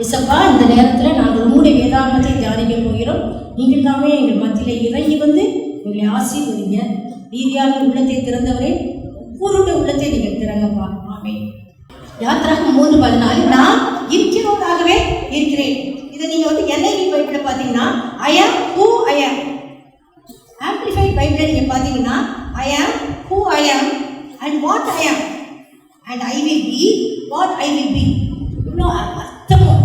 இசப்பா, இந்த நேரத்தில் நாங்கள் உங்களுடைய வேதாகமத்தை தியானிக்க போகிறோம். நீங்கள் தாமே எங்கள் மத்தியில் இறங்கி வந்து எங்களை ஆசீர்வதிங்க. ரீதியான உள்ளத்தை திறந்தவரே, ஒவ்வொருடைய உள்ளத்தை நீங்கள் திறங்கப்பா. ஆமே. யாத்திராகமம் 3:14, நான் இருக்கிறவராகவே இருக்கிறேன். இதை நீங்கள் NIV பைபிளில் பார்த்தீங்கன்னா I am who I am. Amplified பைபிளில் நீங்கள் பார்த்தீங்கன்னா I am who I am and what I am and I will be what I will be. இவ்வளோ அர்த்தமும்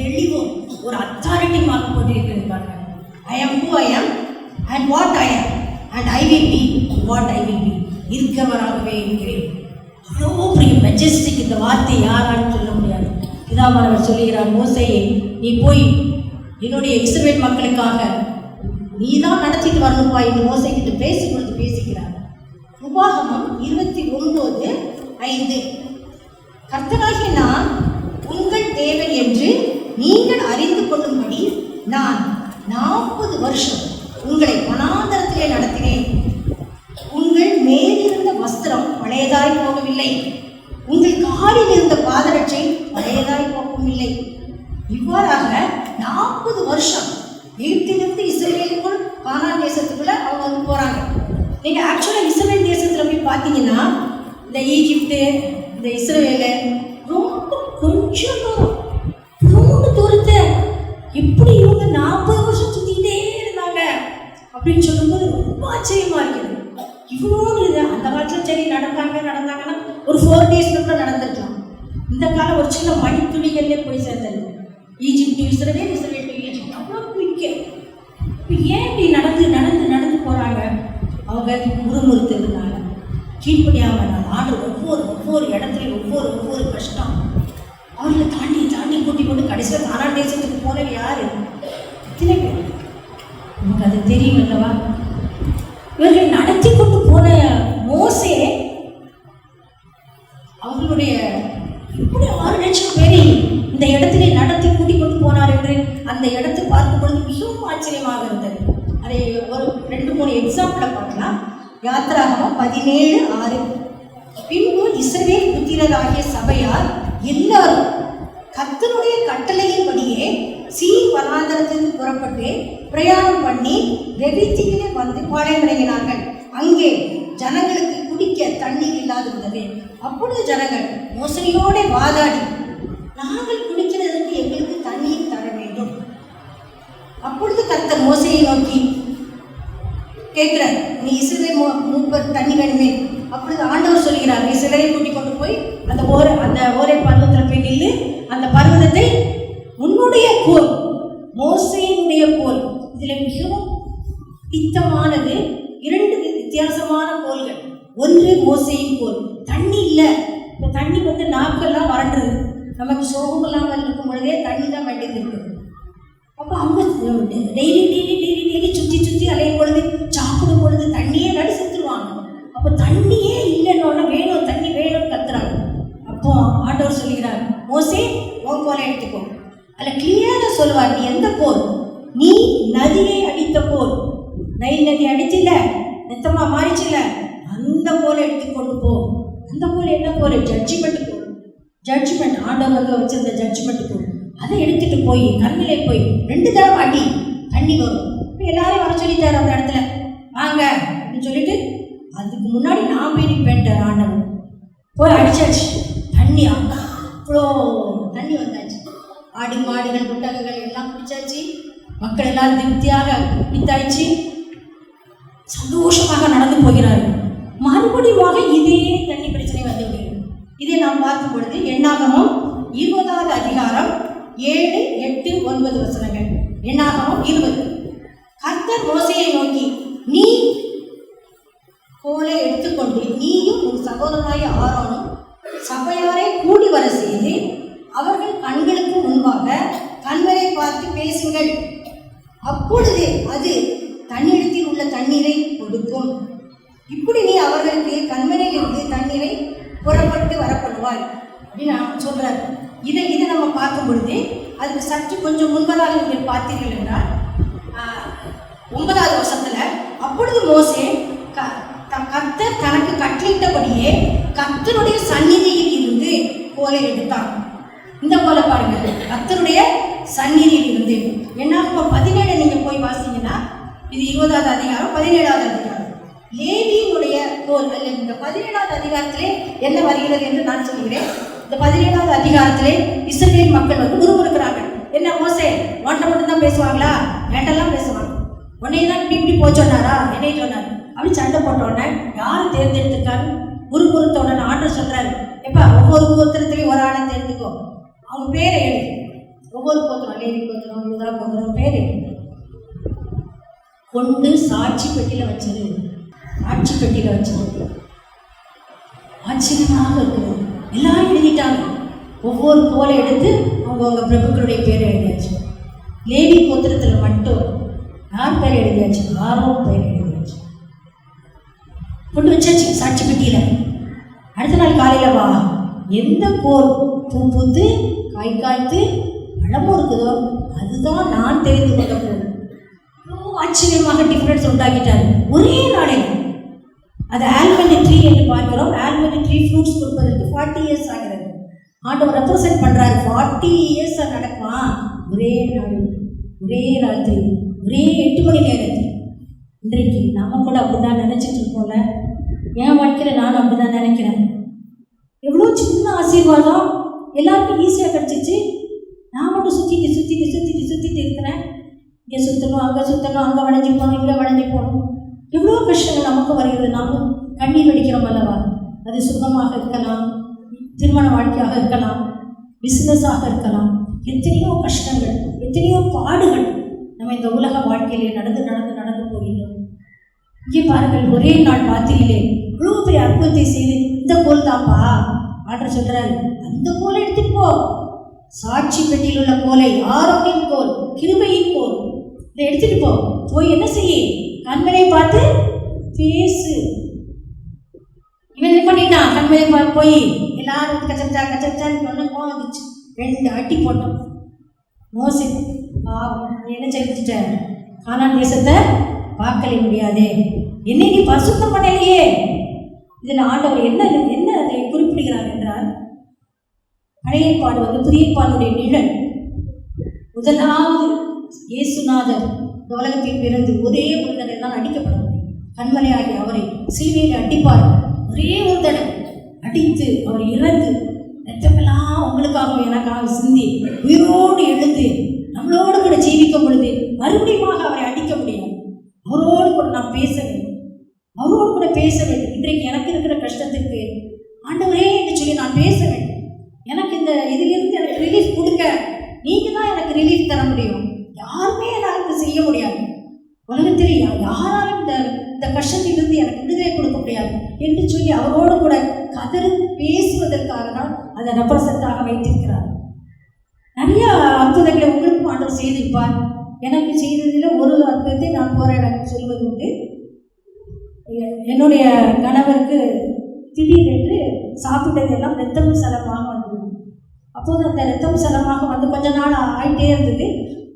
தெளிவும் ஒரு அத்தாரிட்டியுமாக போட்டிருக்கிறாங்க. I am who I am and what I am and I will be what I will be. இருக்கிறவராகவே இருக்கிறேன். அவ்வளோ பெரிய Majestic இந்த வார்த்தை யாராலும் சொல்ல முடியாது. பிதாவானவர் சொல்லுகிறார், மோசேயே, நீ போய் என்னுடைய இஸ்ரவேல் மக்களுக்காக நீ தான் நடத்திட்டு வரணும்பா என்று மோசே கிட்ட பேசுகிறார். உபாகமம் 29:5, கர்த்தராகிய நான் உங்கள் தேவன் என்று நீங்கள் அறிந்து கொள்ளும்படி நான் 40 வருஷம் உங்களை வனாந்தரத்திலே நடத்தினேன். உங்கள் மேலிருந்த வஸ்திரம் பழையதாய் போகவில்லை, உங்கள் காலில் இருந்த பாதரட்சை பழையதாய் போகவில்லை. இவ்வாறாக 40 வருஷம் எகிப்திலிருந்து இஸ்ரவேலுக்குள் கானான் தேசத்துக்குள்ள அவங்க போறாங்க. நீங்க ஆக்சுவலா இஸ்ரவேல் தேசத்துல போய் பார்த்தீங்கன்னா இந்த ஈஜிப்து, இந்த இஸ்ரவேலை ரொம்ப கொஞ்சம் தூரத்தை எப்படி இவங்க 40 வருஷம் சுத்திக்கிட்டே இருந்தாங்க அப்படின்னு சொல்லும்போது ரொம்ப ஆச்சரியமா இருக்குது. இவ்வளோன்னு இது அந்த காலத்துல சரி நடந்தாங்கன்னா ஒரு 4 days கூட நடந்திருக்கலாம். இந்த காலம் ஒரு சின்ன மணித்துளிகளே போய் சேர்ந்தது. Egypt Israel, Israel to Egypt, அவ்வளோ குயிக்க. இப்போ ஏன் இப்படி நடந்து போகிறாங்க? அவங்க முறுமுறுத்ததுனால, கீழ்ப்படியாமல் ஆர்டர் ஒவ்வொரு இடத்துலையும் ஒவ்வொரு கஷ்டம் அவர்களை தாண்டி கூட்டி கொண்டு கடைசியில் கானான் தேசத்துக்கு போனது யார்? எத்தனை பேர்? நமக்கு அது தெரியும் அல்லவா? இவர்கள் நடத்தி கொண்டு போன மோசே அவர்களுடைய இப்படி 6 லட்சம் பேரை இந்த இடத்திலே நடத்தி கூட்டிக் கொண்டு போனார் என்று அந்த இடத்தை பார்க்கும் பொழுது மிகவும் ஆச்சரியமாக இருந்தது. அதை ஒரு 2-3 எக்ஸாம்பிளை பார்க்கலாம். யாத்திராகமம் 17:6, பின்பு இஸ்ரவேல் புத்திரராகிய சபையார் எல்லாரும் கர்த்தருடைய கட்டளையின்படியே சீர் வனாந்தரத்திலிருந்து புறப்பட்டு பிரயாணம் பண்ணி ரெவித்திலே வந்து பாளையமடைகிறார்கள். அங்கே ஜனங்களுக்கு குடிக்க தண்ணீர் இல்லாதிருந்தது. அப்பொழுது ஜனங்கள் மோசையோட வாதாடி, நாங்கள் குடிக்கிறதுக்கு எங்களுக்கு தண்ணீர் தர வேண்டும். அப்பொழுது கர்த்தர் மோசையை நோக்கி கேட்கிறார், நீ இஸ்ரவேல் மூப்பர் தண்ணி வேணுமே. அப்பொழுது ஆண்டவர் சொல்கிறார், இஸ்ரவேலை கூட்டிக் கொண்டு போய் அந்த ஓரே பர்வத்தில் போய் நில்லு. அந்த பர்வதத்தை உன்னுடைய கோல், மோசையினுடைய கோல். இதில் மிகவும் பித்தமானது 2 வித்தியாசமான கோல்கள். ஒன்று மோசையின் கோல். தண்ணி இல்லை. இப்போ தண்ணி நாக்கெல்லாம் வறண்டுது. நமக்கு சோகம் இல்லாமல் இருக்கும் பொழுதே தண்ணி தான் வேண்டியது இருக்குது. அப்போ அவங்க டெய்லி சுற்றி அலையும் பொழுது, சாப்பிடும் பொழுது தண்ணியே நடி செத்துருவாங்க. அப்போ தண்ணியே இல்லைன்னு வேணும், தண்ணி வேணும் கத்துறாங்க. அப்போ ஆண்டவர் சொல்லுகிறார், மோசே உன் கோலை எடுத்துக்கோ. அதில் கிளியராக சொல்லுவார், நீ எந்த போர்? நீ நதியை அடித்த போர். நைல் நதி அடிச்சில்ல, நெத்தமா மாறிச்சில்ல, அந்த போரை எடுத்துக்கொண்டு போ. அந்த போர் என்ன போர்? ஜட்ஜ்மெண்ட் போர். ஜட்ஜ்மெண்ட் ஆண்டவர் வச்சிருந்த ஜட்ஜ்மெண்ட் போர். அதை எடுத்துட்டு போய் கண்ணிலே போய் 2 தடவை அடி, தண்ணி வரும். இப்போ எல்லாரையும் வர சொல்லிட்டாரு அந்த இடத்துல, வாங்க அப்படின்னு சொல்லிட்டு. அதுக்கு முன்னாடி நான் போய் நிற்பேன்ட்டார் ஆண்டவர். போய் அடிச்சாச்சு, தண்ணி அவ்வளோ தண்ணி வந்தாச்சு. ஆடு மாடுகள் குட்டகங்கள் எல்லாம் குடிச்சாச்சு. மக்கள் எல்லாரும் திருப்தியாக குடித்தாச்சு. சந்தோஷமாக நடந்து போகிறார்கள். மறுபடியும் இதே தண்ணி பிரச்சனை வந்து விடுகிறது. இதை நாம் பார்க்கும் பொழுது எண்ணாகமம் 20வது அதிகாரம் 7, 8, 9 வசனங்கள். எண்ணாகமம் 20. கர்த்தர் மோசேயை நோக்கி, நீ கோலை எடுத்துக்கொண்டு நீயும் உன் சகோதரனாய ஆரோனும் சபையாரை கூடி வர செய்து அவர்கள் கண்களுக்கு முன்பாக கண்களை பார்த்து பேசுங்கள். அப்பொழுது அது தன்னிடத்தில் உள்ள தண்ணீரை கொடுக்கும். இப்படி நீ அவர்களுக்கு கண்மனையில் இருந்து தண்ணீரை புறப்பட்டு வரப்படுவாய் அப்படின்னு நான் சொல்கிறேன். இதை நம்ம பார்க்கும் பொழுது அதுக்கு சற்று கொஞ்சம் முன்பதாக நீங்கள் பார்த்தீர்கள் என்றால் 9வது வசனத்தில், அப்பொழுது மோசே கர்த்தர் தனக்கு கட்டளையிட்டபடியே கர்த்தருடைய சந்நிதியில் இருந்து கோலை எடுத்தான். இந்த போல பாருங்க, கர்த்தருடைய சந்நிதியில் இருந்து என்னாகும் 17 நீங்க போய் வாசிங்கன்னா இது 20வது அதிகாரம் 17வது அதிகாரம் லேவியினுடைய கோல். இந்த 17வது அதிகாரத்திலே என்ன வருகிறது என்று நான் சொல்கிறேன். இந்த 17வது அதிகாரத்திலே இஸ்ரவேல் மக்கள் வந்து முறுமுறுக்கிறார்கள். என்ன மோசே உன்கிட்ட மட்டும் தான் பேசுவாங்களா? என்கிட்டலாம் பேசுவாங்க. உன்னைய தான் இப்படி போய் சொன்னாரா? என்னைய சொன்னார் அப்படி சண்டை போட்ட உடனே யாரு தேர்ந்தெடுத்துருக்காரு? முறுமுறுத்த உடனே ஆண்டவர் சொல்றாரு, எப்பா ஒவ்வொரு கோத்திரத்திலையும் ஒரு ஆளை தேர்ந்துக்கோ, அவங்க பேரை எழுது. ஒவ்வொரு கோத்திரம், லேவி கோத்திரம், யூதா கோத்திரம் பேர் எழுது கொண்டு சாட்சி பெட்டியில வச்சது. சாட்சி பெட்டியில வச்சது ஆச்சரியமாக இருக்குது. எல்லாரும் எழுதிட்டாங்க. ஒவ்வொரு கோலை எடுத்து அவங்க பிரபுக்களுடைய பேரை எழுதியாச்சு. லேவி கோத்திரத்தில் மட்டும் யார் பேர் எழுதியாச்சு? ஆரோன் பேர் எழுதியாச்சு. கொண்டு வச்சாச்சு சாட்சி பெட்டியில. அடுத்த நாள் காலையில வா, எந்த கோல் பூ பூத்து காய் காய்த்து பழமும் இருக்குதோ அதுதான் நான் தெரிந்து கொண்ட கோல். ஆச்சரியமாக டிஃபரன்ஸ் உண்டாக்கிட்டாரு ஒரே நாளில். அது ஆல்மண்ட் ட்ரீ என்று பார்க்கிறோம். ஆல்மண்ட் ட்ரீ ஃப்ரூட்ஸ் கொடுப்பதற்கு 40 years ஆகிறது. ஆண்டவர் ரெப்ரசன்ட் பண்றாரு. 40 years நடக்குமா? ஒரே நாள், ஒரே ராத்திரி, ஒரே 8 மணி நேரத்தில். இன்றைக்கு நாம கூட அப்படிதான் நினைச்சிட்டு இருக்கோம்ல. என் வாழ்க்கையில நானும் அப்படிதான் நினைக்கிறேன். எவ்வளோ சின்ன ஆசீர்வாதம் எல்லாருக்கும் ஈஸியாக கிடச்சிச்சு. நான் மட்டும் சுற்றிட்டு இருக்கிறேன். இங்கே சுற்றணும், அங்கே சுற்றணும், அங்கே வளைஞ்சி போகணும், இங்கே வளைஞ்சி போகணும். எவ்வளோ கஷ்டங்கள் நமக்கு வருகிறது. நாமும் கண்ணீர் வடிக்கிறோம் அல்லவா? அது சுகமாக இருக்கலாம், திருமண வாழ்க்கையாக இருக்கலாம், பிஸ்னஸாக இருக்கலாம். எத்தனையோ கஷ்டங்கள், எத்தனையோ பாடுகள் நம்ம இந்த உலக வாழ்க்கையிலே நடந்து போகிறோம். இங்கே பாருங்கள், ஒரே நாள் ராத்திரியிலே இவ்வளோ பெரிய அற்புதத்தை செய்து இந்த கோல் தான்ப்பா ஆர்டர் சொல்றாரு. அந்த கோலை எடுத்துட்டு போ. சாட்சி பெட்டியில் உள்ள கோலை, ஆரோக்கியின் கோல், கிருபையின் கோல், இதை எடுத்துட்டு போ. போய் என்ன செய்ய? கண்மலை பார்த்து பேசு. இவன் என்ன பண்ணிட்டான்? கண்மலை போய் எல்லாரும் கச்சரிச்சான்னு சொன்ன கோவம் வந்துச்சு. 2 அடி போட்டோம். மோசே என்ன செஞ்சுட்ட? கானான் தேசத்தை பார்க்கல முடியாதே, என்னை நீ பரிசுத்தம் பண்ணலையே. இதில் ஆண்டவர் என்ன அதை குறிப்பிடுகிறார் என்றால், பழைய ஏற்பாடு வந்து புதிய ஏற்பாடுடைய நிழல். முதலாவது இயேசுநாதர் இந்த உலகத்தில் பிறந்து ஒரே ஒரு தடவை தான் அடிக்கப்பட முடியும். கண்மலையாகி அவரை சிலுவையில் அடிப்பார். ஒரே ஒரு தடவை அடித்து அவர் இறந்து ரத்தமெல்லாம் உங்களுக்காக எனக்காக சிந்தி உயிரோடு எழுந்து நம்மளோடு கூட ஜீவிக்கும் பொழுது மறுபடியும் அவரை அடிக்க முடியாது. அவரோடு கூட நான் பேச வேண்டும், அவரோடு கூட பேச வேண்டும். இன்றைக்கு எனக்கு இருக்கிற கஷ்டத்துக்கு ஆண்டவரே என்று சொல்லி நான் பேச வேண்டும். எனக்கு இந்த இதிலிருந்து எனக்கு ரிலீஃப் கொடுங்க, நீங்க தான் எனக்கு ரிலீஃப் தர முடியும். யாருமே எனக்கு செய்ய முடியாது. உலகத்திலே யாராலும் இந்த கஷ்டத்திலிருந்து எனக்கு விடுதலை கொடுக்க முடியாது என்று சொல்லி அவரோடு கூட கதறி பேசுவதற்காக தான் அதை ரெப்ரசன்டாக வைத்திருக்கிறார். நிறைய அற்புதங்களை உங்களுக்கும் ஆண்டவர் செய்திருப்பார். எனக்கு செய்ததில் ஒரு அற்புதத்தை நான் போராட சொல்வது உண்டு. என்னுடைய கணவருக்கு திடீரென்று சாப்பிட்டதெல்லாம் ரத்தம் சலமாக வந்தது. அப்போது அந்த ரத்தம் சலமாக வந்து கொஞ்ச நாள் ஆகிட்டே இருந்தது.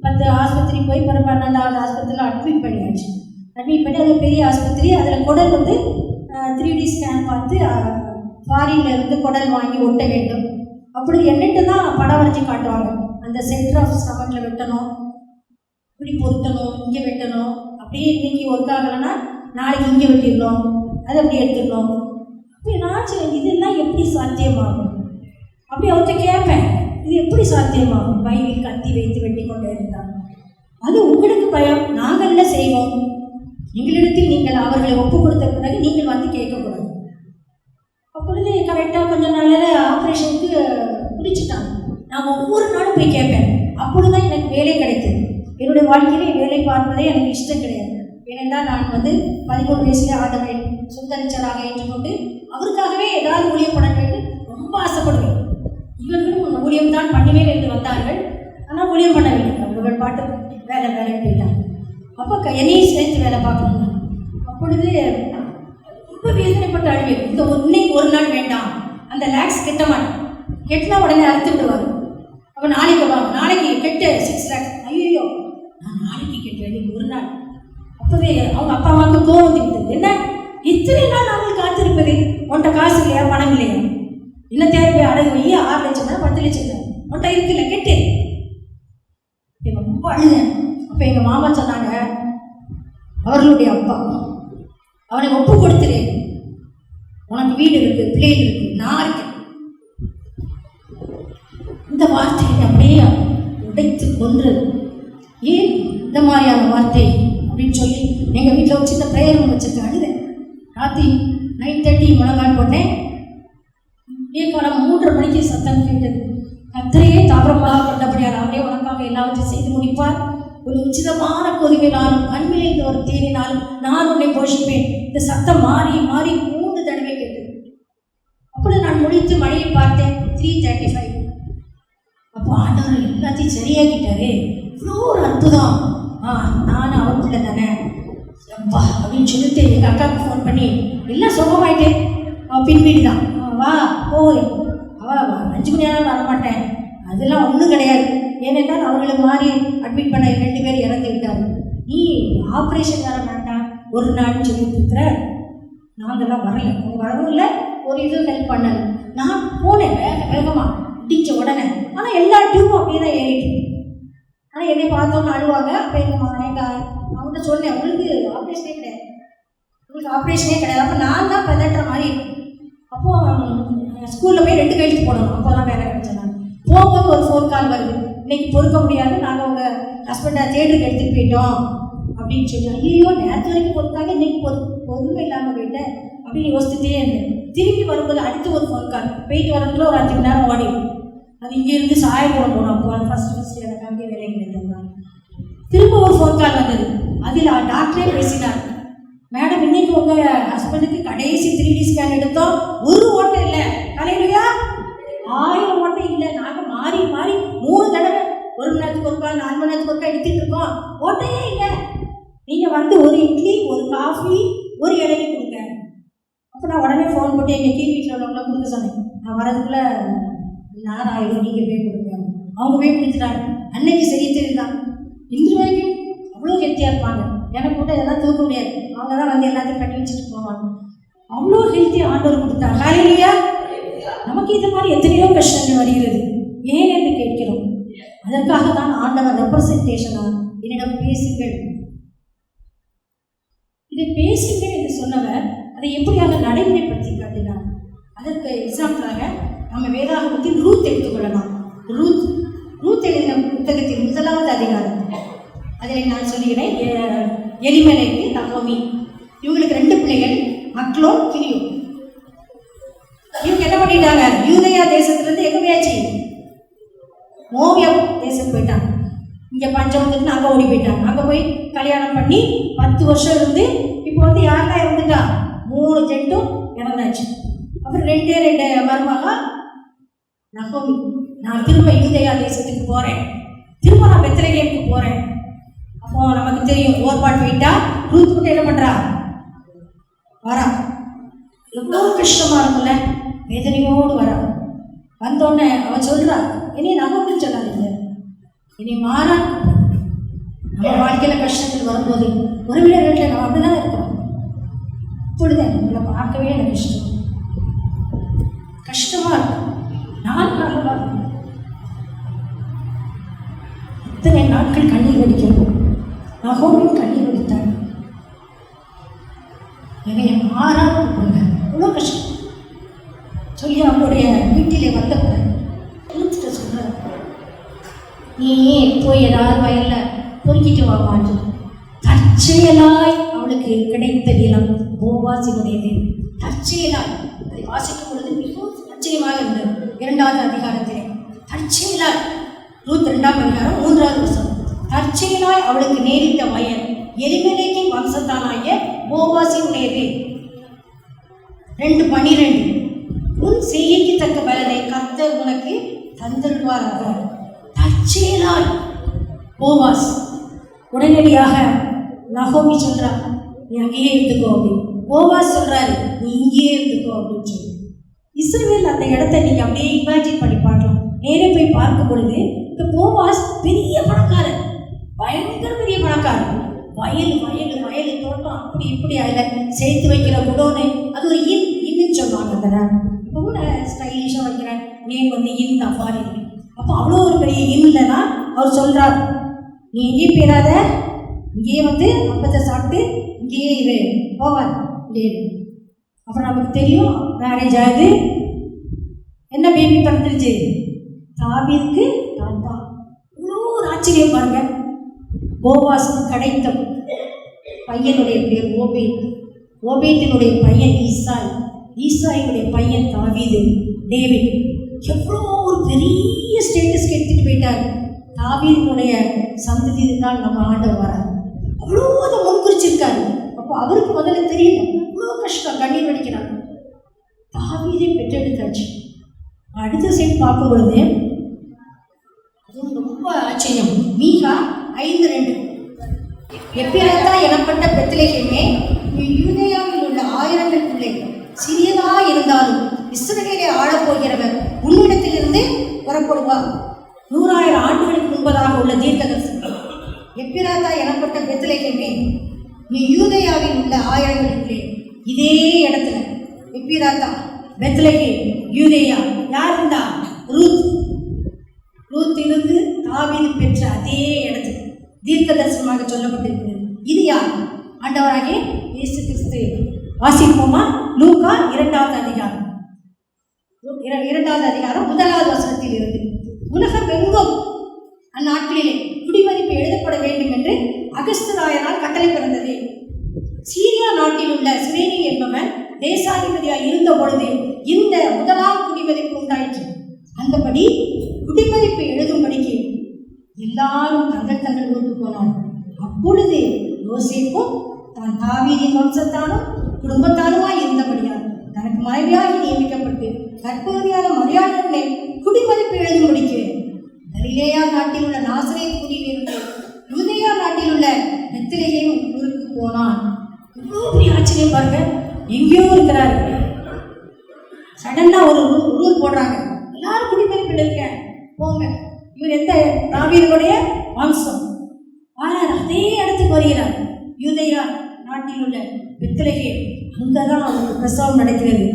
10 ஆஸ்பத்திரி போய் 12வது ஆஸ்பத்திரியில் அட்மிட் பண்ணியாச்சு. அட்மிட் பண்ணி அது பெரிய ஆஸ்பத்திரி. அதில் குடல் வந்து 3D ஸ்கேன் பார்த்து ஃபாரின்ல இருந்து குடல் வாங்கி ஒட்ட வேண்டும். அப்படி என்னட்டு தான் படம் வரைஞ்சி காட்டுவாங்க. அந்த சென்டர் ஆஃப் ஸ்டமக்கில் வெட்டணும், இப்படி பொருத்தணும், இங்கே வெட்டணும். அப்படியே இன்னைக்கு ஒர்க் ஆகலைன்னா நாளைக்கு இங்கே வெட்டிடணும், அதை அப்படி எடுத்துடணும். அப்படி நான் இதெல்லாம் எப்படி சாத்தியமாகும்? அப்படி அவர்கிட்ட கேட்பேன், இது எப்படி சாத்தியமாகும்? பைபிள் கத்தி வைத்து வெட்டி கொண்டே இருந்தாங்க. அது உங்களுக்கு பயம். நாங்கள் என்ன செய்வோம்? எங்களிடத்தில் நீங்கள் அவர்களை ஒப்பு கொடுத்த பிறகு நீங்கள் வந்து கேட்கக்கூடாது. அப்பொழுது கரெக்டாக கொஞ்சம் நாளில் ஆப்ரேஷனுக்கு பிடிச்சிட்டாங்க. நான் ஒவ்வொரு நாளும் போய் கேட்பேன். அப்பொழுதுதான் எனக்கு வேலை கிடைத்தது. என்னுடைய வாழ்க்கையிலே வேலை பார்ப்பதே எனக்கு இஷ்டம் கிடையாது. ஏனென்றால் நான் வந்து 13 வயசுலேயே ஆண்டவரை சுந்தரிச்சராக ஏற்றுக்கொண்டு அவருக்காகவே ஏதாவது ஊழியம் பண்ண வேண்டும் ரொம்ப ஆசைப்படுவேன். இவர்களும் ஊழியம் தான் பண்ணுவேன் என்று வந்தார்கள். ஆனால் ஊழியம் பண்ணவில்லை. அவர்கள் பாட்டு வேலைக்கு போயிட்டாங்க. அப்போ என்னையும் சேர்த்து வேலை பார்க்கணும். அப்பொழுது ரொம்ப வேதனைப்பட்டு அழுவேன். இந்த இன்னைக்கு ஒரு நாள் வேண்டாம், அந்த லேக்ஸ் கெட்ட மாட்டேன், கெட்டினா உடனே அறுத்து விடுவார். அப்போ நாளைக்கு வாங்க, நாளைக்கு கெட்டு 6 lakhs. ஐயோ, நான் நாளைக்கு கெட்டேன் ஒரு நாள். அப்போதே அவங்க அப்பா அம்மாவுக்கு கோவம் வந்துவிட்டது. என்ன இத்தனை நாள் நாங்கள் காத்திருப்பது? உன்ட்ட காசு இல்லையா, பணம் இல்லையா, என்ன தேவை? அடகு வை, 6 லட்சம் 10 லட்சம். உன்ட்ட இருக்குல்ல கெட்டு. ரொம்ப அழுதேன். அப்போ எங்கள் மாமா சொன்னாங்க, அவர்களுடைய அப்பா, அவனை ஒப்பு கொடுத்துரு, உனக்கு வீடு இருக்கு, பிள்ளைகள் இருக்கு, நான் இருக்கேன். இந்த வார்த்தையை அப்படியே உடைத்து கொன்றது. ஏன் இந்த மாதிரியான வார்த்தை அப்படின்னு சொல்லி எங்கள் வீட்டில் வச்சு இந்த ப்ரேயர் ரூம் வச்சுருக்கேன். அழுதேன். ராத்திரி 9:30 முழங்கால் போட்டேன். காலம் 3:30 மணிக்கு சத்தம் கேட்டது. கர்த்தரையே தாபரமாக கொண்டபடியார் அவரே உனக்காக எல்லாவற்றையும் செய்து முடிப்பார். ஒரு உச்சிதமான கொதிவினாலும் கண்விளைந்த ஒரு தேனினாலும் நான் உன்னை போஷிப்பேன். இந்த சத்தம் மாறி மாறி 3 தடவை கேட்டது. அப்படி நான் முடித்து மணியை பார்த்தேன். 3:35. அப்போ ஆண்டவர் எல்லாத்தையும் சரியாக்கிட்டாரு. இவ்வளோ ஒரு அற்புதம். நானும் அவன் பிள்ளை தானே அப்பா அப்படின்னு சொல்லிட்டு எங்கள் அக்காவுக்கு ஃபோன் பண்ணி எல்லாம் சுகமாயிட்டு, அவன் பின் வீடு தான், வா போய் அவள் 5 மணி நேரம் வரமாட்டேன், அதெல்லாம் ஒன்றும் கிடையாது. ஏனென்றால் அவர்களை மாறி அட்மிட் பண்ண 2 பேர் இறந்து விட்டார். நீ ஆப்ரேஷன் வர வேண்டாம் ஒரு நாள்னு சொல்லிட்டு இருக்கிற. நாங்கள்லாம் வரல, அவங்க வரவும் இல்லை, ஒரு இதுவும் ஹெல்ப் பண்ணலை. நான் போனேன் வேகமாக இடிச்ச உடனே. ஆனால் எல்லா டியூபும் அப்படியே தான் ஏறிட்டு. ஆனால் என்னை பார்த்தோன்னு அழுவாங்க. அப்போ அவங்க சொன்னேன், உங்களுக்கு ஆப்ரேஷனே கிடையாது, உங்களுக்கு ஆப்ரேஷனே கிடையாது. அப்போ நான் தான் பதட்டுற மாதிரி இருக்கும். அப்போது ஸ்கூலில் போய் 2 கையெழுத்து போடணும். அப்போ தான் வேலை கிடைச்சேன். நான் போகும்போது ஒரு ஃபோன் கால் வருது, இன்னைக்கு பொறுக்க முடியாது, நாங்கள் உங்கள் ஹஸ்பண்டை தேட்டருக்கு எடுத்துகிட்டு போயிட்டோம் அப்படின்னு சொல்லி. ஐயோ நேரத்து வரைக்கும் பொறுத்தாங்க, இன்னைக்கு பொறுமை இல்லாமல் போயிட்டேன் அப்படின்னு யோசிச்சுட்டே இருந்தேன். திரும்பி வரும்போது அடுத்து ஒரு ஃபோன் கால், போயிட்டு வரதுக்குள்ள ஒரு 5 மணி நேரம் ஓடிடும். அது இங்கேருந்து சாயபுரம் போனோம். அப்போ ஃபஸ்ட்டு எனக்கு அங்கே வேலை கிடைத்திருந்தாங்க. திரும்ப ஒரு ஃபோன் கால் வந்தது. அதில் டாக்டரே பேசினார், மேடம் இன்னைக்கு உங்கள் ஹஸ்பண்டுக்கு கடைசி 3D ஸ்கேன் எடுத்தோம், ஒரு ஓட்டை இல்லை. கலையிலையா 1000 ஓட்டை இல்லை. நாங்கள் மாறி மாறி 3 தடவை, 1 மணி நேரத்துக்கு ஒருக்கா 4 மணி நேரத்துக்கு ஒருக்கா எடுத்துகிட்டு இருக்கோம், ஓட்டையே இல்லை. நீங்கள் வந்து ஒரு இட்லி, ஒரு காஃபி, ஒரு இலைக்கு கொடுங்க. அப்போ நான் உடனே ஃபோன் போட்டு எங்கள் கீழ் வீட்டில் உள்ளவங்கள கொடுக்க சொன்னேன். நான் வரதுக்குள்ளே நேரம் ஆயிடும், நீங்கள் போய் கொடுங்க. அவங்க போய் கொடுத்துட்டாங்க. அன்னைக்கு செய்ய தெரியுதான். இன்று வரைக்கும் அவ்வளோ ஹெல்த்தியாக இருப்பாங்க. எனக்கு கூட இதெல்லாம் தூக்க முடியாது, அவங்க தான் வந்து எல்லாத்தையும் கட்டி வச்சுட்டு போவாங்க. அவ்வளோ ஹெல்த்தியாக ஆண்டவர் கொடுத்தாங்க. ஹல்லேலூயா. நமக்கு இது மாதிரி எத்தனையோ கஷ்டங்கள் வருகிறது, ஏன் என்று கேட்கிறோம். அதற்காக தான் ஆண்டவர் ரெப்ரசன்டேஷனாக என்னிடம் பேசுங்கள், இதை பேசுங்கள் என்று சொன்னவர் அதை எப்படியாக நடைமுறைப்படுத்தி காட்டினார். அதற்கு எக்ஸாம்பிளாக நம்ம வேதாகமத்தில் ரூத் எடுத்துக்கொள்ளலாம். ரூத் எழுதின புத்தகத்தின் 1வது அதிகாரம், அதில் நான் சொல்லுகிறேன். எலிமெலேக்கு, நகோமி, இவங்களுக்கு 2 பிள்ளைகள், மக்லோன், கிலியோ. இவங்க என்ன பண்ணிட்டாங்க, யூதேயா தேசத்துலேருந்து எங்கே போயாச்சு, மோவியா தேசம் போயிட்டாங்க. இங்கே பஞ்சம் வந்துட்டு அங்கே ஓடி போயிட்டாங்க. அங்கே போய் கல்யாணம் பண்ணி 10 வருஷம் இருந்து இப்போ வந்து யாருக்கா இறந்துட்டா, 3 ஜென்ட்டும் இறந்தாச்சு. அப்புறம் 2 மருமக நகோமி, நான் திரும்ப யூதேயா தேசத்துக்கு போகிறேன், திரும்ப நான் பெத்லகேமுக்கு போகிறேன். அப்போ நமக்கு தெரியும், ஓர்பாட் போயிட்டா ரூத் மட்டும் என்ன பண்ணுறா, வரா. எவ்வளோ கஷ்டமாக இருக்கும்ல, வேதனையோடு வரா. வந்தோடனே அவன் சொல்கிறா, இனி நகோமின்னு சொல்லாதீங்க, இனி மாறா. நம்ம வாழ்க்கையில் கஷ்டங்கள் வரும்போது உறவினர் வீட்டில் நம்ம அப்படி தான் இருக்கோம். இப்பொழுது உங்களை பார்க்கவே எனக்கு கஷ்டமாக இருக்கும். நான் நல்லதாக இருக்கும். இத்தனை நாட்கள் கண்ணீர் வடிக்கணும். நகோமியும் கண்ணீர் வடித்தாங்க. என்னைய மாறாக கொடுங்க, அவ்வளோ கஷ்டம் சொல்லி அவங்களுடைய வீட்டிலே வந்தப்ப கொடுத்துட்டு சொல்கிறார், நீ போய் ஏதாவது வயலில் பொறுக்கிட்டு வாமான்னு. தற்செயலாய் அவளுக்கு கிடைத்த நிலம் போவாசினுடையது. தற்செயலாய் அதை வாசிக்கும் பொழுது மிகவும் ஆச்சரியமாக இருந்தது. 2வது அதிகாரத்திலே தற்செயலாய், ரூத் 2ஆம் அதிகாரம் 3வது வசனம், தற்செயலாய் அவளுக்கு நேரிட்ட வயல் எலிமெலேக்கின் வம்சத்தானாகிய போவாசினுடையது. 2:12 உன் செய்கைக்கு தக்க பலனை கர்த்தர் உனக்கு தந்தருவாராக. தற்செயலாய் போவாஸ். உடனடியாக நகோமி சொல்றா, நீ அங்கேயே இருந்துக்கோ அப்படின்னு. போவாஸ் சொல்றாரு, நீ இங்கேயே இருந்துக்கோ அப்படின்னு சொல்லி. இஸ்ரவேல் அந்த இடத்த நீங்க அப்படியே இமேஜின் பண்ணி பார்க்கலாம். நேரே போய் பார்க்கும் பொழுது இந்த போவாஸ் பெரிய பணக்காரர், பயங்கர பெரிய பணக்காரர். வயல் வயல் வயல் தோட்டம் அப்படி இப்படி அதில் சேர்த்து வைக்கிற குடோனு, அது ஒரு இன்னுன்னு சொல்லுவாங்க. அந்த இப்போ கூட ஸ்டைலிஷாக வைக்கிற நேம் வந்து இன் தஃபாரி. அப்போ அவ்வளோ ஒரு பெரிய இன்னில் தான் அவர் சொல்கிறார், நீ எங்கேயும் போயிடாத, இங்கேயே வந்து அப்பத்தை சாப்பிட்டு இங்கேயே இரு, போவார் இங்கே. அப்புறம் நமக்கு தெரியும் மேரேஜ் ஆகுது, என்ன பேபி பிறந்துருச்சு, தாவீதுக்கு தாத்தா. இவ்வளோ ஒரு ஆச்சரியம் பாருங்க. போவாஸ் கிடைத்த பையனுடைய பேர் ஓபேத், ஓபேத்தினுடைய பையன் ஈசாய், ஈசாயினுடைய பையன் தாவீது, டேவிட். எவ்வளோ ஒரு பெரிய ஸ்டேட்டஸ்க்கு எடுத்துகிட்டு போயிட்டார். தாவீதினுடைய சந்ததி இருந்தால் நம்ம ஆண்டவர் வரார், அவ்வளோ அதை முன்குறிச்சிருக்காரு. அப்போ அவருக்கு முதல்ல தெரியல, அவ்வளோ கஷ்டம், கண்ணீர் வடிக்கிறாங்க. தாவீதை பெற்றெடுத்தாச்சு. அடுத்த சைட் பார்க்கும் பொழுது அதுவும் ரொம்ப ஆச்சரியம். மீகா 5:2, எப்பிராத்தா எனப்பட்ட பெத்லெகேமே, நீ யூதேயாவில் உள்ள ஆயிரங்களுக்குள்ளே சிறியதா இருந்தாலும் இஸ்ரவேலை ஆளப்போகிறவர் உன்னிடத்திலிருந்து புறப்படுவார். 100,000 ஆண்டுகளுக்கு முன்பதாக உள்ள தீர்க்கதரிசனம். எப்பிராத்தா எனப்பட்ட பெத்லெகேமே, நீ யூதேயாவில் உள்ள ஆயிரங்களுக்குள்ளே, இதே இடத்துல எப்பிராத்தா, பெத்லெகேம், யூதேயா. யார் இருந்தா? ரூத் இருந்து தாவீது பெற்ற அதே இடத்துல தீர்க்க தரிசனமாக சொல்லப்பட்டிருக்கிறது. இது யார்? ஆண்டவராகிய இயேசு கிறிஸ்து. வாசிப்போமா? லூக்கா 2வது அதிகாரம் 1வது வசனத்தில் இருந்து. உலகமெங்கும் அந்நாட்களிலே குடிமதிப்பு எழுதப்பட வேண்டும் என்று அகஸ்துராயனால் கட்டளை பிறந்தது. சீரியா நாட்டில் உள்ள சிரேனி என்பவன் தேசாதிபதியாக இருந்த பொழுது இந்த முதலாம் குடிமதிப்பு உண்டாயிற்று. அந்தபடி குடிமதிப்பு எழுதும்படிக்கு எல்லாரும் தங்கள் ஊருக்கு போனார்கள். அப்பொழுது யோசேப்பும் தான் தாவீதின் வம்சத்தாலும் குடும்பத்தாலுமாய் இருந்தபடியால் தனக்கு மனைவியாக நியமிக்கப்பட்டு கற்பவதியான மரியாதை குடிமதிப்பு எழுதும்படிக்கு கலிலேயா நாட்டில் உள்ள நாசரேத் குடியிலிருந்து யூதேயா நாட்டில் உள்ள பெத்லெகேம் ஊருக்கு போனான். இவ்வளோ பெரிய ஆச்சரியம் பாருங்க. எங்கேயோ இருக்கிறாரு, சடனா ஒரு ரூல் போடுறாங்க, எல்லாரும் குடிமதிப்பு எழுதுங்க போங்க. இவர் எந்த தாவீதுடைய வம்சம், ஆனால் அதே இடத்துக்கு வருகிறார். யூதேயா நாட்டில் உள்ள பெத்லெகேம், அங்கதான் அவருக்கு பிரசவம் நடக்கிறது.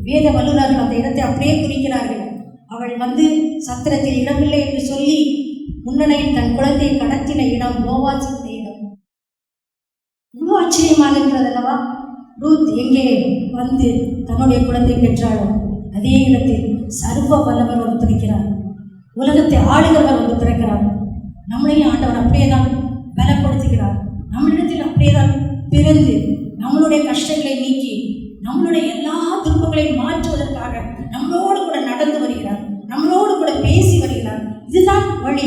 வேத வல்லுநர்கள் அந்த இடத்தை அப்படியே குறிக்கிறார்கள். அவள் வந்து சத்திரத்தில் இடமில்லை என்று சொல்லி முன்னணையில் தன் குழந்தையை கடத்தின இடம் போவாசின் இடம். இவ்வளோ ஆச்சரியமாக இருக்கிறது அல்லவா? ரூத் எங்கே வந்து தன்னுடைய குழந்தை பெற்றாளோ அதே இடத்தில் சர்வ வல்லவர் வந்து பிறக்கிறார். உலகத்தை ஆளுகிறவர் வந்து பிறக்கிறார். நம்மளையும் ஆண்டவர் அப்படியே தான் பலப்படுத்துகிறார். நம்மளிடத்தில் அப்படியே தான் பிறந்து நம்மளுடைய கஷ்டங்களை நீக்கி நம்மளுடைய எல்லா துன்பங்களையும் மாற்றுவதற்காக நம்மளோடு கூட நடந்து வருகிறார், நம்மளோடு கூட பேசி வருகிறார். இதுதான் வழி,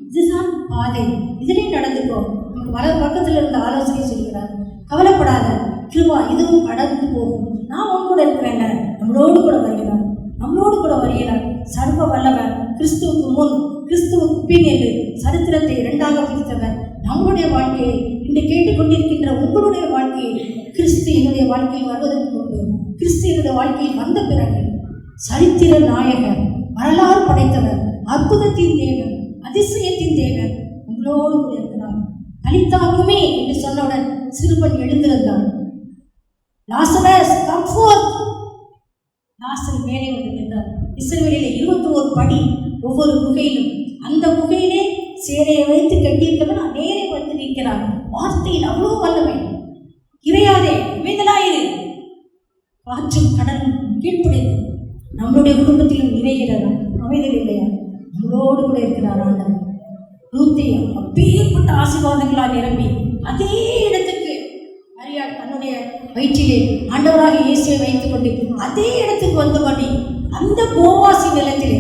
இதுதான் பாதை, இதிலே நடந்துக்கோ. நமக்கு வர பக்கத்தில் இருந்த ஆலோசனை சொல்கிறார். கவலைப்படாத, கிருபா இதுவும் கடந்து போகும், நான் உன் கூட இருக்கிறேன். நம்மளோடு கூட வருகிறார், நம்மளோடு கூட வருகிறார். சர்வ வல்லவர், கிறிஸ்துவுக்கு முன் கிறிஸ்துவுக்கு பின் என்று சரித்திரத்தை 2ஆக பிரித்தவர். நம்மளுடைய வாழ்க்கையை இன்று கேட்டுக்கொண்டிருக்கின்ற உங்களுடைய வாழ்க்கையை கிறிஸ்து என்னுடைய வாழ்க்கையில் வருவதற்கு முன்பு, கிறிஸ்து என்னுடைய வாழ்க்கையில் வந்த பிறகு சரித்திர நாயகர், வரலாறு படைத்தவர், அற்புதத்தின் தேவன், அதிசயத்தின் தேவன் உங்களோடு கூட இருக்கிறார். தனித்தாக்குமே என்று சொன்னவுடன் சிறுவன் எழுந்திருந்தான். Lazarus come fourth. லாசர் மேலே வந்து நின்றார். இஸ்ரவேலிலே 21 படி ஒவ்வொரு குகையிலும், அந்த குகையிலே சேரையை வைத்து கட்டியிருக்கவன் நேரே வந்து நிற்கிறான். வார்த்தையில் அவ்வளோ வல்லமை. இறையாதே, அமைதலாயிரு. காற்றும் கடலும் கீழ்ப்படைந்து நம்மளுடைய குடும்பத்திலும் இறைகிறார். அமைதல் இல்லையா? நம்மளோடு கூட இருக்கிறார் ஆண்டவர். ரூத்தை அப்பேற்பட்ட ஆசீர்வாதங்களால் நிரம்பி அதே இடத்துக்கு மரியாள் தன்னுடைய வயிற்றிலே ஆண்டவராக இயேசுவை வைத்துக் கொண்டு அதே இடத்துக்கு வந்தபடி அந்த போவாசி நிலத்திலே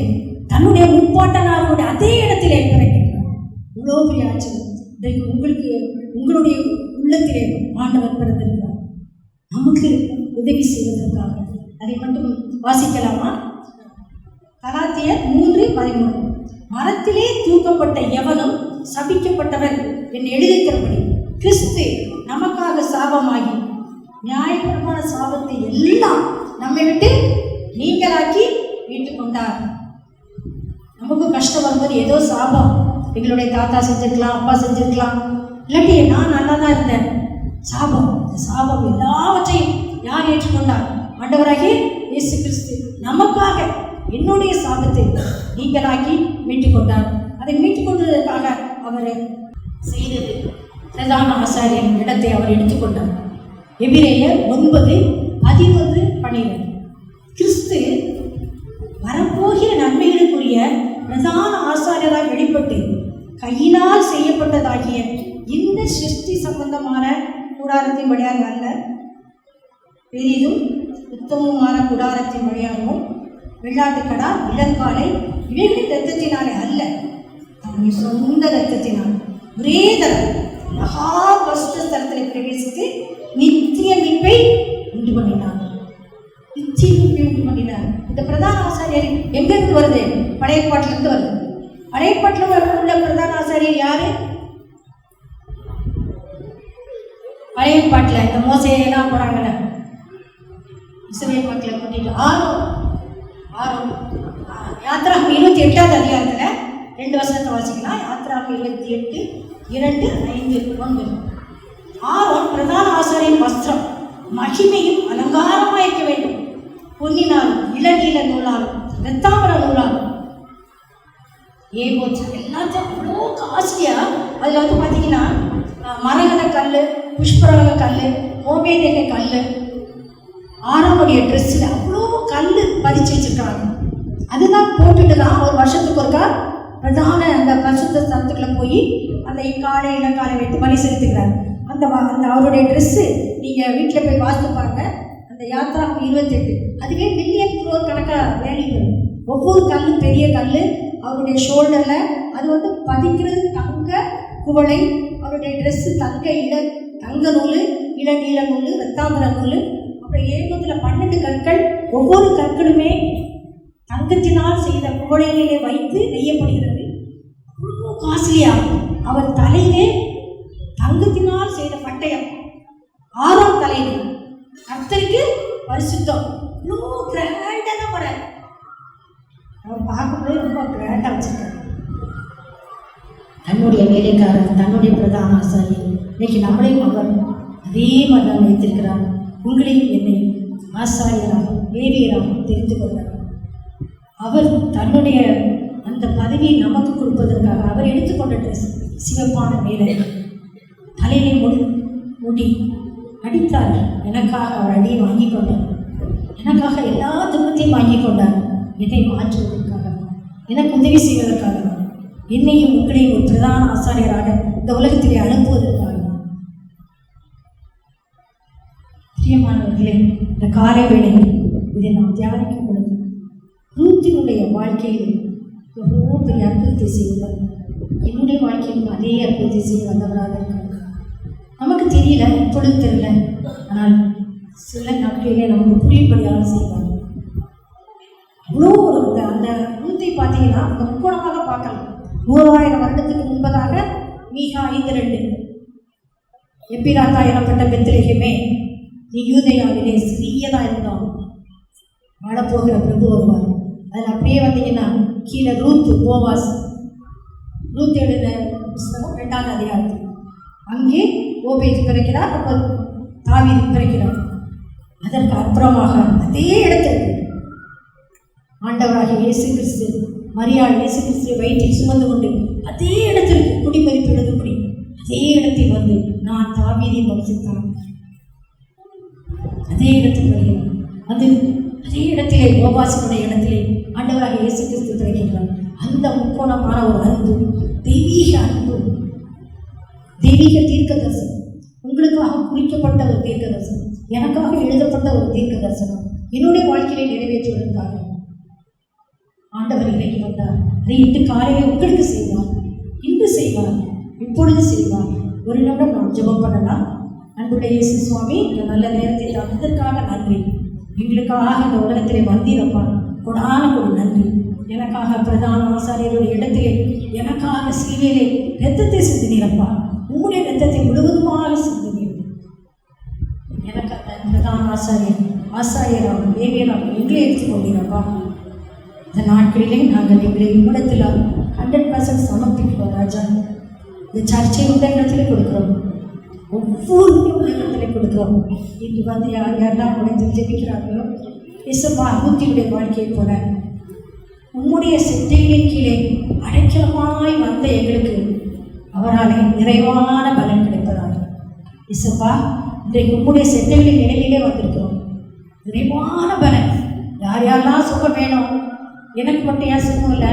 தன்னுடைய முப்பாட்டனாருடைய அதே இடத்திலே பிறக்கின்றார். இவ்வளோ பெரிய ஆச்சரியம். இன்றைக்கு உங்களுக்கு உங்களுடைய உள்ளத்திலே ஆண்டவர் பிறந்திருக்கிறார், நமக்கு உதவி செய்வதற்காக. அதை மட்டும் வாசிக்கலாமா? கலாத்தியர் 3:13. மரத்திலே தூக்கப்பட்ட எவனும் சபிக்கப்பட்டவன் என்று எழுதிக்கிறபடி கிறிஸ்து நமக்காக சாபமாகி நியாயபரமான சாபத்தை எல்லாம் நம்மை விட்டு நீங்களாக்கி மீட்டுக் கொண்டார். நமக்கு கஷ்டம் வரும்போது ஏதோ சாபம், எங்களுடைய தாத்தா செஞ்சிருக்கலாம், அப்பா செஞ்சிருக்கலாம், இல்லாட்டி நான் நல்லா தான் இருந்தேன். சாபம், சாபம் எல்லாவற்றையும் யார் ஏற்றுக்கொண்டார்? ஆண்டவராகிய இயேசு கிறிஸ்து நமக்காக என்னுடைய சாபத்தை நீங்களாக்கி மீட்டுக் கொண்டார். அதை மீட்டுக் கொண்டதற்காக அவர் செய்தது பிரதான ஆசாரியன் இடத்தை அவர் எடுத்துக்கொண்டார். எபிரேயர் 9:11-12. கிறிஸ்து வரப்போகிற நன்மைகளுக்குரிய பிரதான ஆசாரியராய் வெளிப்பட்டு கையினால் செய்யப்பட்டதாகிய இந்த சிருஷ்டி சம்பந்தமான கூடாரத்தின் வழியாக அல்ல, பெரிதும் உத்தமமான கூடாரத்தின் வழியாகவும் வெள்ளாட்டுக்கடா இளங்காலை இவைகளின் இரத்தத்தினாலே அல்ல, தன்னுடைய சொந்த இரத்தத்தினால் ஒரே தரம் மகா பரிசுத்த ஸ்தலத்தில் பிரவேசித்து நித்திய மீட்பை உண்டு பண்ணினார். நித்திய மீட்பை உண்டு பண்ணினார். இந்த பிரதான ஆசாரியர் எங்கிருந்து வருது? பழைய ஏற்பாட்டிலிருந்து வருது. பழைய ஏற்பாட்டில் உள்ள பிரதான ஆசாரியர் யாரு? பழைய ஏற்பாட்டில் இந்த மோசையெல்லாம் போறாங்கல்ல, இஸ்ரவேல் மக்களை கூட்டிட்டு ஆரோன் யாத்திராகம் 28வது அதிகாரத்தில் 2 வசனத்தை வாசிக்கலாம். யாத்திராகம் 28:2-5-9. ஆரோன் பிரதான ஆசாரியன் வஸ்திரம் மகிமையும் அலங்காரமாக இருக்க வேண்டும். பொன்னினாலும் இளநீல நூலாலும் இரத்தாம்பர நூலாலும் ஏபோத் எல்லாத்தையும் அவ்வளோ காஸ்ட்லியா. அதில் வந்து பார்த்தீங்கன்னா மரகத கல், புஷ்பரக கல், கோபேதேக கல், ஆரோனுடைய ட்ரெஸ்ஸில் அவ்வளோ கல் பதிச்சு வச்சிருக்காங்க. அதுதான் போட்டுட்டு தான் ஒரு வருஷத்துக்கு ஒருக்கா பிரதான அந்த பரிசுத்த ஸ்தலத்துக்குள்ள போய் அந்த காலை இளங்காலை வைத்து பலி செலுத்துக்கிறார். அந்த அவருடைய ட்ரெஸ்ஸு நீங்கள் வீட்டில் போய் வாசித்து பாருங்க. அந்த யாத்திராகம் 28 அதுவே மில்லியன் குரோர் கணக்காக வேல்யூ. ஒவ்வொரு கல்லும் பெரிய கல் அவருடைய ஷோல்டரில். அது வந்து பதிக்கிறது தங்க குவளை. அவருடைய ட்ரெஸ்ஸு தங்க நூல், இளநீல நூல், ரத்தாம்பர நூல். அப்புறம் ஏகத்தில் 12 கற்கள். ஒவ்வொரு கற்களுமே தங்கத்தினால் செய்த குவளையிலே வைத்து நெய்யப்படுகிறது. அவ்வளோ காஸ்ட்லியாக. அவர் தலையிலே தங்கத்தினால் செய்த பட்டயம், ஆறாம் தலையிலே கர்த்தருக்கு பரிசுத்தம். இவ்வளோ கிராண்டான படை. அவர் பார்க்கும்போது ரொம்ப கிராண்டாக வச்சிருக்காரு. தன்னுடைய வேலைக்காரர், தன்னுடைய பிரதான ஆசாரியர். இன்னைக்கு நம்மளையும் அவர் அதே மாதிரி தான் வைத்திருக்கிறார். உங்களையும் என்னையும் ஆசாரியராக வேதியராக தெரிந்து கொண்டார். அவர் தன்னுடைய அந்த பதவியை நமக்கு கொடுப்பதற்காக அவர் எடுத்துக்கொண்ட ட்ரெஸ் சிவப்பான மேலே தலையிலே முடி அடித்தார். எனக்காக அவர் அடியை வாங்கி கொண்டார். எனக்காக எல்லா துன்பத்தையும் வாங்கி கொண்டார். இதை மாற்றுவதற்காக, எனக்கு உதவி செய்வதற்காக, என்னையும் உங்களையும் ஒரு பிரதான ஆசாரியராக இந்த உலகத்திலே அனுப்புவதற்காக. பிரியமானவர்களே, இந்த காலை வேளையில் இதை நாம் தியானிக்கும் பொழுது ரூத்தினுடைய வாழ்க்கையில் எவ்வளோ பெரிய அற்புதத்தை செய்தார். என்னுடைய வாழ்க்கையில் அதே அற்புதத்தை செய்ய வந்தவராக இருக்காங்க. நமக்கு தெரியல, இப்பொழுது தெரியல, ஆனால் சில நாட்களிலே நமக்கு புரியும்படியாக செய்வார். அவ்வளோ அந்த ரூத்தை பார்த்தீங்கன்னா அந்த முக்கோணமாக பார்க்கலாம். 100,000 வருடத்துக்கு முன்பதாக மீகா 5:2 எப்பிராத்தா எனப்பட்ட பெத்லெகேமே, நீ யூதேயாவிலே சிறியதாக இருந்தால் வாழப்போகிற பிரபு வருவார். அதில் அப்படியே வந்தீங்கன்னா கீழே ரூத் போவாஸ், ரூத் எழுதின புஸ்தகம் 2ஆம் அதிகாரத்தில் அங்கே ஓபேது பிறக்கிறார், அப்போ தாவீது பிறக்கிறார். அதற்கு அப்புறமாக அதே இடத்திற்கு ஆண்டவராக இயேசு கிறிஸ்து, மரியாள் இயேசு கிறிஸ்துவை வயிற்றில் சுமந்து கொண்டு அதே இடத்திற்கு குடிமதிப்பு எழுதும்படி அதே இடத்தில் வந்து நான் தாவீதின் வம்சத்தான் அதே இடத்தில் வருகிறேன். அது அதே இடத்திலே போவாசினுடைய இடத்திலே ஆண்டவராக இயேசு கிறிஸ்து பிறக்கின்றார். அந்த முக்கோணமான ஒரு அன்பு, தெய்வீக அன்பு, தெய்வீக தீர்க்க தரிசனம், உங்களுக்காக குறிக்கப்பட்ட ஒரு தீர்க்க தரிசனம், எனக்காக எழுதப்பட்ட ஒரு தீர்க்க தரிசனம் என்னுடைய வாழ்க்கையை நிறைவேற்றுவதற்காக ஆண்டவர் இறங்கி வந்தார். அதை இன்று காலையில் உங்களுக்கு செய்வார், இன்று செய்வார், இப்பொழுது செய்வார். ஒரு நிமிடம் நாம் ஜெபம் பண்ணலாம். அன்புடைய இயேசு சுவாமி, இந்த நல்ல நேரத்தை தந்ததற்காக நன்றி. எங்களுக்காக இந்த உலகத்திலே வந்தீரப்பா, கொடான கொடு நன்றி. எனக்காக பிரதான ஆசாரியருடைய இடத்திலே எனக்காக சிலுவையிலே இரத்தத்தை சிந்தினீரப்பா. உங்களுடைய இரத்தத்தை முழுவதுமாக சிந்தினீர். எனக்கு அந்த பிரதான ஆசாரியராக தேவியராக எங்களை எடுத்துக்கொண்டீரப்பா. இந்த நாட்களிலே நாங்கள் எங்களை இவ்விடத்தில் 100% சமர்ப்பிக்கிறோம் ராஜா. இந்த சர்ச்சை உள்ள இடத்துல கொடுக்குறோம், ஒவ்வொரு இடத்துல கொடுக்குறோம். இன்று வந்து யாரெல்லாம் உடைந்து ஜெபிக்கிறார்களோ இயேசுப்பா, ரூத்தினுடைய வாழ்க்கையை போல உம்முடைய சிந்தையின் கீழே அடைக்கலமாய் வந்த எங்களுக்கு அவரால் நிறைவான பலன் கிடைப்பதாக. இசப்பா, இன்றைக்கு உங்களுடைய செட்டைகளின் நிலையிலே வந்திருக்கிறோம். நிறைவான பலன். யார் யாரெல்லாம் சுகம் வேணும், எனக்கு மட்டும் ஏன் சுகம் இல்லை,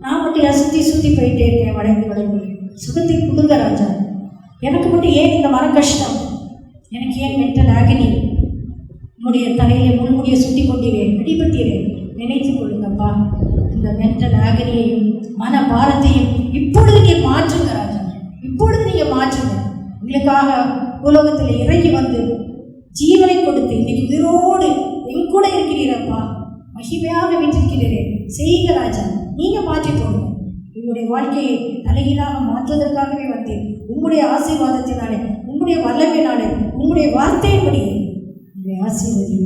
நான் மட்டும் ஏன் சுற்றி போயிட்டே இருக்கேன், வளைந்து சுகத்தை கொடுங்க ராஜா. எனக்கு மட்டும் ஏன் இந்த மன கஷ்டம், எனக்கு ஏன் மென்டல் ஆகினி, உன்னுடைய தலையிலே முன்முடியை சுட்டி கொண்டீரேன், அடிபட்டீரேன், நினைத்து கொள்ளுங்கப்பா. இந்த மென்டல் ஆகினியையும் மன பாரத்தையும் இப்பொழுது நீ மாற்றுங்க ராஜா, இப்பொழுது நீங்கள் மாற்றுங்க. உங்களுக்காக உலகத்தில் இறங்கி வந்து ஜீவனை கொடுத்து இன்னைக்கு உயிரோடு என் கூட இருக்கிறீரப்பா, மகிமையாக விட்டிருக்கிறீரே, செய்யுங்க ராஜா. நீங்கள் மாற்றி போடுங்க. உங்களுடைய வாழ்க்கையை தலைகீழாக மாற்றுவதற்காகவே வந்தேன். உங்களுடைய ஆசீர்வாதத்தினாலே, உங்களுடைய வல்லமையினாலே, உங்களுடைய வார்த்தையின்படி உங்களுடைய ஆசீர்வதி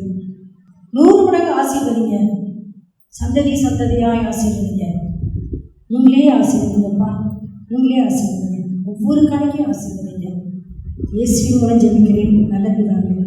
100 மடங்கு ஆசீர்வதிங்க. சந்ததியாய் ஆசீர்வதிங்க. நீங்களே ஆசீர்வதிங்கப்பா, நீங்களே ஆசீர்வதிங்க. ஒவ்வொரு கணக்கையும் ஆசீர்வதிங்க. இயேசுவின் மூலம் ஜெபிக்கிறேன், நல்ல பிதாவே.